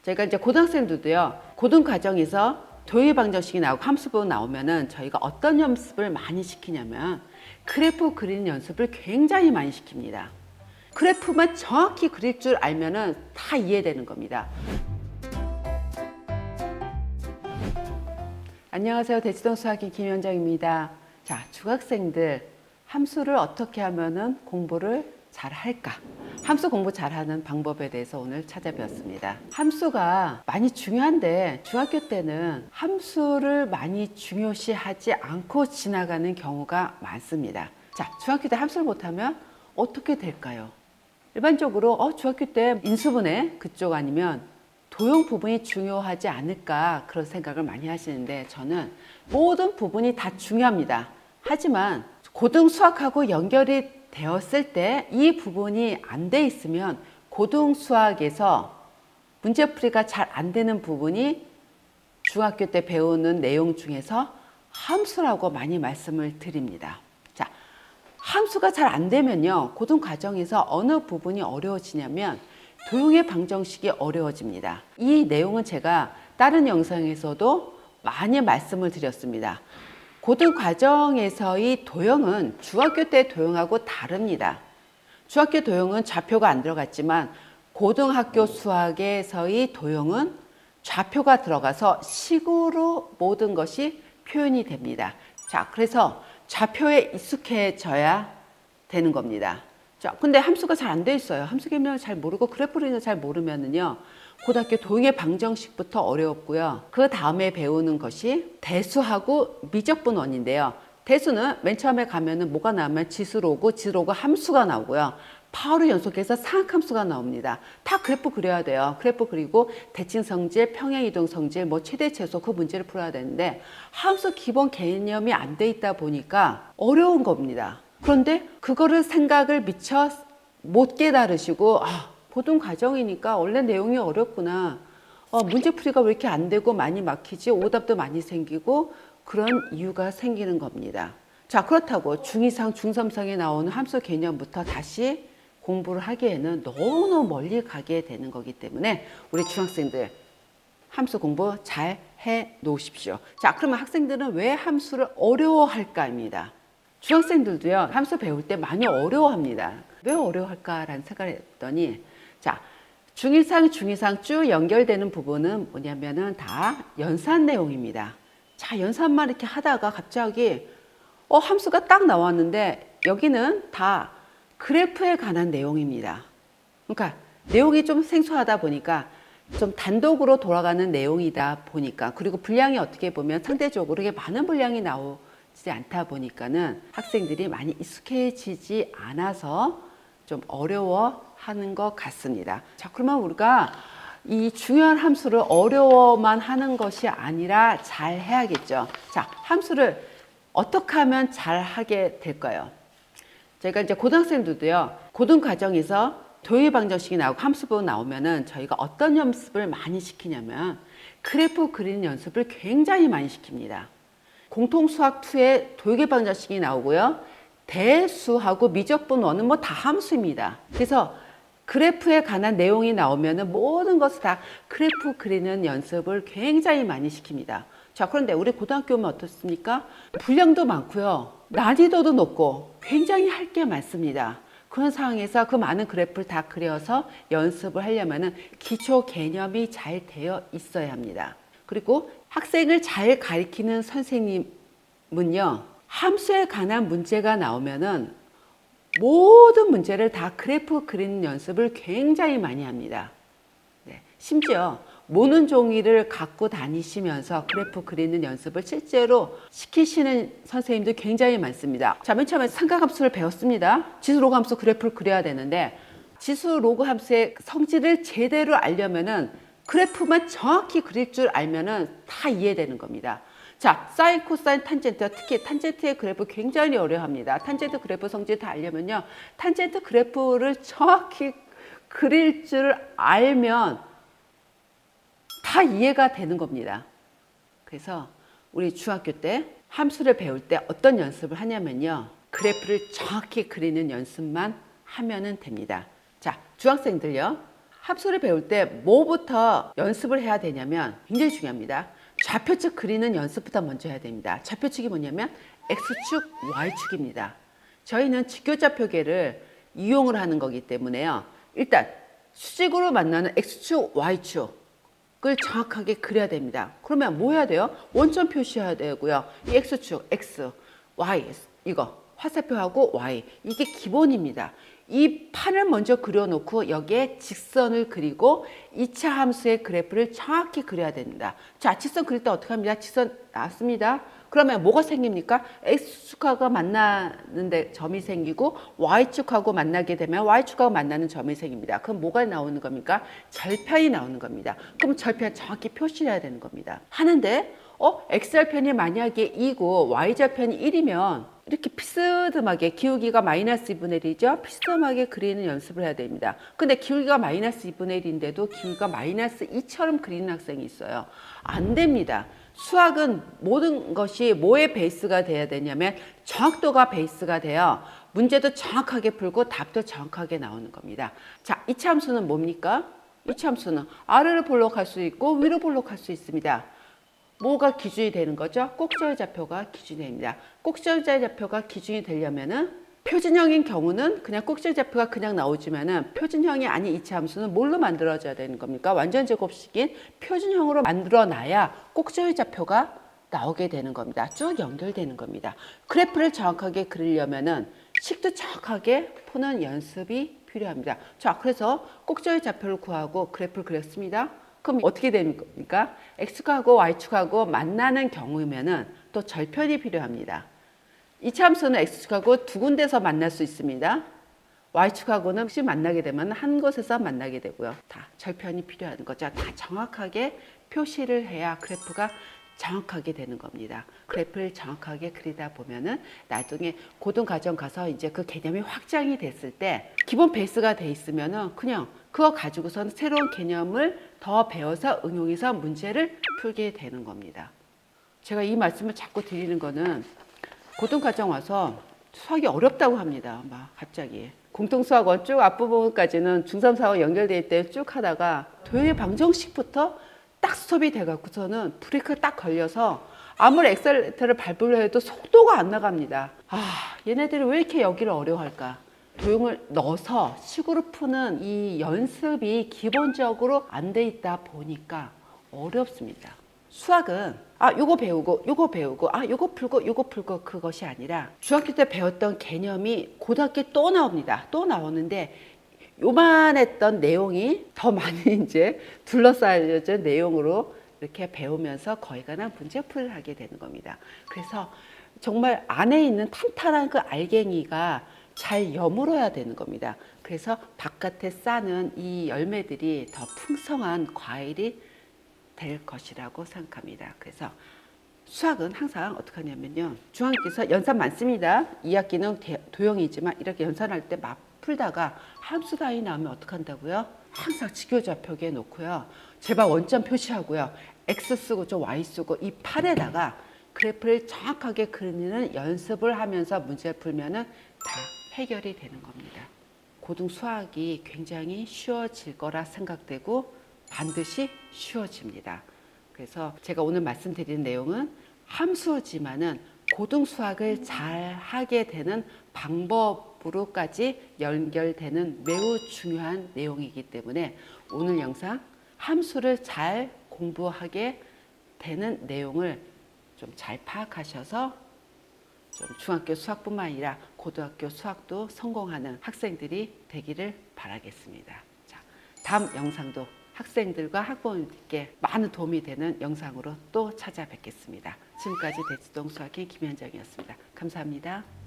저희가 이제 고등학생들도요, 고등 과정에서 도형의 방정식이 나오고 함수 부분 나오면은 저희가 어떤 연습을 많이 시키냐면 그래프 그리는 연습을 굉장히 많이 시킵니다. 그래프만 정확히 그릴 줄 알면은 다 이해되는 겁니다. 안녕하세요. 대치동 수학인 김현정입니다. 자, 중학생들 함수를 어떻게 하면은 공부를 잘 할까? 함수 공부 잘하는 방법에 대해서 오늘 찾아뵈었습니다. 함수가 많이 중요한데 중학교 때는 함수를 많이 중요시하지 않고 지나가는 경우가 많습니다. 자, 중학교 때 함수를 못하면 어떻게 될까요? 일반적으로 중학교 때 인수분해 그쪽 아니면 도형 부분이 중요하지 않을까 그런 생각을 많이 하시는데 저는 모든 부분이 다 중요합니다. 하지만 고등 수학하고 연결이 되었을 때 이 부분이 안 돼 있으면 고등 수학에서 문제풀이가 잘 안 되는 부분이 중학교 때 배우는 내용 중에서 함수라고 많이 말씀을 드립니다. 자, 함수가 잘 안 되면요, 고등 과정에서 어느 부분이 어려워지냐면 도형의 방정식이 어려워집니다. 이 내용은 제가 다른 영상에서도 많이 말씀을 드렸습니다. 고등 과정에서의 도형은 중학교 때 도형하고 다릅니다. 중학교 도형은 좌표가 안 들어갔지만 고등학교 수학에서의 도형은 좌표가 들어가서 식으로 모든 것이 표현이 됩니다. 자, 그래서 좌표에 익숙해져야 되는 겁니다. 자, 근데 함수가 잘 안 돼 있어요. 함수 개념을 잘 모르고 그래프를 잘 모르면은요, 고등학교 도형의 방정식부터 어려웠고요. 그 다음에 배우는 것이 대수하고 미적분원인데요. 대수는 맨 처음에 가면은 뭐가 나오면 지수로 오고 함수가 나오고요. 바로 연속해서 상악함수가 나옵니다. 다 그래프 그려야 돼요. 그래프 그리고 대칭성질, 평행이동성질, 최대 최소 그 문제를 풀어야 되는데 함수 기본 개념이 안 돼 있다 보니까 어려운 겁니다. 그런데 그거를 생각을 미처 못 깨달으시고 고등 과정이니까 원래 내용이 어렵구나. 문제풀이가 왜 이렇게 안 되고 많이 막히지? 오답도 많이 생기고 그런 이유가 생기는 겁니다. 자, 그렇다고 중2상, 중3상에 나오는 함수 개념부터 다시 공부를 하기에는 너무너무 멀리 가게 되는 거기 때문에 우리 중학생들 함수 공부 잘 해 놓으십시오. 자, 그러면 학생들은 왜 함수를 어려워할까입니다. 중학생들도요, 함수 배울 때 많이 어려워합니다. 왜 어려워할까라는 생각을 했더니, 자, 중1상, 중2상 쭉 연결되는 부분은 뭐냐면은 다 연산 내용입니다. 자, 연산만 이렇게 하다가 갑자기 함수가 딱 나왔는데 여기는 다 그래프에 관한 내용입니다. 그러니까 내용이 좀 생소하다 보니까 좀 단독으로 돌아가는 내용이다 보니까, 그리고 분량이 어떻게 보면 상대적으로 이게 많은 분량이 나오지 않다 보니까는 학생들이 많이 익숙해지지 않아서 좀 어려워하는 것 같습니다. 자, 그러면 우리가 이 중요한 함수를 어려워만 하는 것이 아니라 잘 해야겠죠. 자, 함수를 어떻게 하면 잘 하게 될까요? 저희가 이제 고등학생들도요, 고등 과정에서 도형의 방정식이 나오고 함수 부분 나오면은 저희가 어떤 연습을 많이 시키냐면 그래프 그리는 연습을 굉장히 많이 시킵니다. 공통수학 2에 도형의 방정식이 나오고요, 대수하고 미적분원은 다 함수입니다. 그래서 그래프에 관한 내용이 나오면은 모든 것을 다 그래프 그리는 연습을 굉장히 많이 시킵니다. 자, 그런데 우리 고등학교 오면 어떻습니까? 분량도 많고요, 난이도도 높고 굉장히 할 게 많습니다. 그런 상황에서 그 많은 그래프를 다 그려서 연습을 하려면은 기초 개념이 잘 되어 있어야 합니다. 그리고 학생을 잘 가르치는 선생님은요, 함수에 관한 문제가 나오면은 모든 문제를 다 그래프 그리는 연습을 굉장히 많이 합니다. 네, 심지어 모는 종이를 갖고 다니시면서 그래프 그리는 연습을 실제로 시키시는 선생님도 굉장히 많습니다. 자, 맨 처음에 삼각함수를 배웠습니다. 지수 로그 함수 그래프를 그려야 되는데 지수 로그 함수의 성질을 제대로 알려면은 그래프만 정확히 그릴 줄 알면은 다 이해되는 겁니다. 자, 사인, 코사인, 탄젠트, 특히 탄젠트의 그래프 굉장히 어려워합니다. 탄젠트 그래프 성질 다 알려면요, 탄젠트 그래프를 정확히 그릴 줄 알면 다 이해가 되는 겁니다. 그래서 우리 중학교 때 함수를 배울 때 어떤 연습을 하냐면요, 그래프를 정확히 그리는 연습만 하면은 됩니다. 자, 중학생들요, 함수를 배울 때 뭐부터 연습을 해야 되냐면 굉장히 중요합니다. 좌표측 그리는 연습부터 먼저 해야 됩니다. 좌표측이 뭐냐면 X축, Y축입니다. 저희는 직교좌표계를 이용을 하는 거기 때문에요. 일단 수직으로 만나는 X축, Y축을 정확하게 그려야 됩니다. 그러면 뭐 해야 돼요? 원점 표시해야 되고요. 이 X축, X, Y 이거 화살표하고 Y 이게 기본입니다. 이 판을 먼저 그려놓고 여기에 직선을 그리고 2차 함수의 그래프를 정확히 그려야 됩니다. 자, 직선 그릴 때 어떻게 합니다? 직선 나왔습니다. 그러면 뭐가 생깁니까? X축하고 만나는데 점이 생기고 Y축하고 만나게 되면 Y축하고 만나는 점이 생깁니다. 그럼 뭐가 나오는 겁니까? 절편이 나오는 겁니다. 그럼 절편 정확히 표시를 해야 되는 겁니다. 하는데 X절편이 만약에 2고 Y절편이 1이면 이렇게 비스듬하게 기울기가 마이너스 2분의 1이죠. 비스듬하게 그리는 연습을 해야 됩니다. 근데 기울기가 마이너스 2분의 1인데도 기울기가 마이너스 2처럼 그리는 학생이 있어요. 안 됩니다. 수학은 모든 것이 뭐의 베이스가 돼야 되냐면 정확도가 베이스가 돼요. 문제도 정확하게 풀고 답도 정확하게 나오는 겁니다. 자, 이차 함수는 뭡니까? 이차 함수는 아래로 볼록할 수 있고 위로 볼록할 수 있습니다. 뭐가 기준이 되는 거죠? 꼭지절좌표가 기준이 됩니다. 꼭지절좌표가 기준이 되려면은 표준형인 경우는 그냥 꼭지절좌표가 그냥 나오지만은 표준형이 아닌 이차 함수는 뭘로 만들어져야 되는 겁니까? 완전 제곱식인 표준형으로 만들어놔야 꼭지절좌표가 나오게 되는 겁니다. 쭉 연결되는 겁니다. 그래프를 정확하게 그리려면은 식도 정확하게 푸는 연습이 필요합니다. 자, 그래서 꼭지절좌표를 구하고 그래프를 그렸습니다. 그럼 어떻게 되는 겁니까? X축하고 Y축하고 만나는 경우면은 또 절편이 필요합니다. 이차 함수는 X축하고 두 군데서 만날 수 있습니다. Y축하고는 혹시 만나게 되면 한 곳에서 만나게 되고요. 다 절편이 필요한 거죠. 다 정확하게 표시를 해야 그래프가 정확하게 되는 겁니다. 그래프를 정확하게 그리다 보면은 나중에 고등과정 가서 이제 그 개념이 확장이 됐을 때 기본 베이스가 돼 있으면은 그냥 그거 가지고서는 새로운 개념을 더 배워서 응용해서 문제를 풀게 되는 겁니다. 제가 이 말씀을 자꾸 드리는 거는 고등과정 와서 수학이 어렵다고 합니다. 막 갑자기. 공통수학원 쭉 앞부분까지는 중3 수학과 연결될 때 쭉 하다가 도형의 방정식부터 딱 스톱이 돼갖고서는 브레이크가 딱 걸려서 아무리 엑셀레이터를 밟으려 해도 속도가 안 나갑니다. 얘네들이 왜 이렇게 여기를 어려워할까? 도형을 넣어서 식으로 푸는 이 연습이 기본적으로 안 돼 있다 보니까 어렵습니다. 수학은 요거 배우고 요거 배우고 요거 풀고 요거 풀고 그것이 아니라 중학교 때 배웠던 개념이 고등학교에 또 나옵니다. 또 나오는데 요만했던 내용이 더 많이 이제 둘러싸여진 내용으로 이렇게 배우면서 거의 가난 문제풀이를 하게 되는 겁니다. 그래서 정말 안에 있는 탄탄한 그 알갱이가 잘 여물어야 되는 겁니다. 그래서 바깥에 싸는 이 열매들이 더 풍성한 과일이 될 것이라고 생각합니다. 그래서 수학은 항상 어떻게 하냐면요. 중학교에서 연산 많습니다. 2학기는 도형이지만 이렇게 연산할 때 막 풀다가 함수 단위 나오면 어떻게 한다고요? 항상 직교좌표기에 놓고요. 제발 원점 표시하고요. X 쓰고 좀 Y 쓰고 이 팔에다가 그래프를 정확하게 그리는 연습을 하면서 문제를 풀면은 다 해결이 되는 겁니다. 고등 수학이 굉장히 쉬워질 거라 생각되고 반드시 쉬워집니다. 그래서 제가 오늘 말씀드리는 내용은 함수지만은 고등 수학을 잘 하게 되는 방법으로까지 연결되는 매우 중요한 내용이기 때문에 오늘 영상 함수를 잘 공부하게 되는 내용을 좀 잘 파악하셔서 좀 중학교 수학뿐만 아니라 고등학교 수학도 성공하는 학생들이 되기를 바라겠습니다. 자, 다음 영상도 학생들과 학부모님께 많은 도움이 되는 영상으로 또 찾아뵙겠습니다. 지금까지 대치동 수학의 김현정이었습니다. 감사합니다.